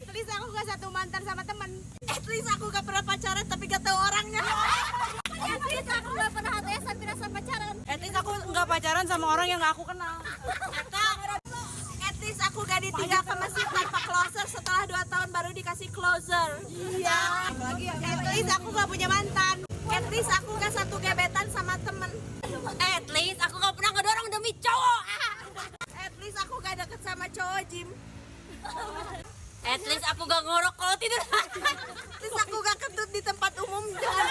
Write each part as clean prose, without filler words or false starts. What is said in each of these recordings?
At least aku gak satu mantan sama temen. At least aku gak pernah pacaran tapi gak tahu orangnya. At least aku gak pernah HTS tapi rasa pacaran. At least aku gak pacaran sama orang yang gak aku kenal. At least aku gak ditinggal ke masjid tanpa closer. Setelah 2 tahun baru dikasih closer. Iya. At least aku gak punya mantan. At least aku gak satu gebetan sama temen. At least aku gak pernah ngedorong demi cowok. At least aku gak deket sama cowok gym. At least aku gak ngorok kalau tidur. At least aku gak kentut di tempat umum dengan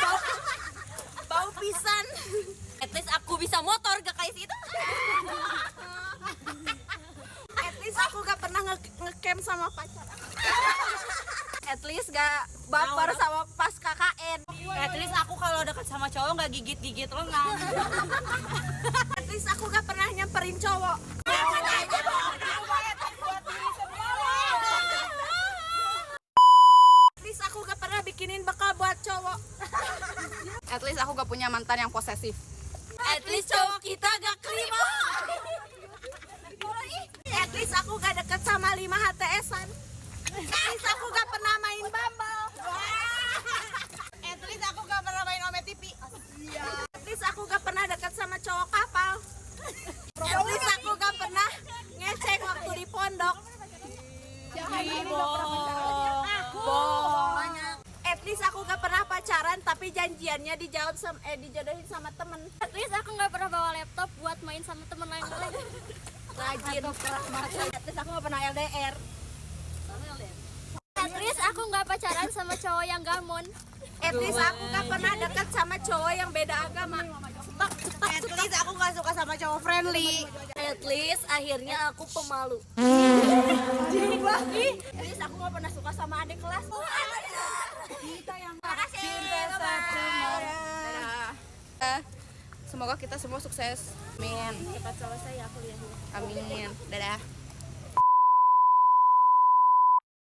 bau pisan. At least aku bisa motor gak kayak situ. At least aku gak pernah ngecamp sama pacar. At least gak baper sama pas KKN. At least aku kalau deket sama cowok gak gigit-gigit lengan. At least aku gak pernah nyamperin cowok. At least aku gak pernah bikinin bekal buat cowok. At least aku gak punya mantan yang posesif. At least cowok kita gak kelima. At least aku gak deket sama 5 HTS-an. At least aku gak pernah main Bumble. At least aku gak pernah main Ome TV. At least aku gak pernah deket sama cowok kapal. At least aku gak pernah ngecek waktu di pondok. Bohong. At least aku gak pernah pacaran tapi janjiannya dijodohin sama temen. At least aku gak pernah bawa laptop buat main sama temen lain. Rajin. At least aku gak pernah LDR. At least aku gak pacaran sama cowok yang gamon. At least aku gak pernah deket sama cowok yang beda agama. At least aku gak suka sama cowok friendly. At least akhirnya aku pemalu. At least aku gak pernah suka sama adik kelas. Kita yang cinta satu marah. Semoga kita semua sukses. Amin. Cepat selesai ya kuliahnya. Amin. Dadah.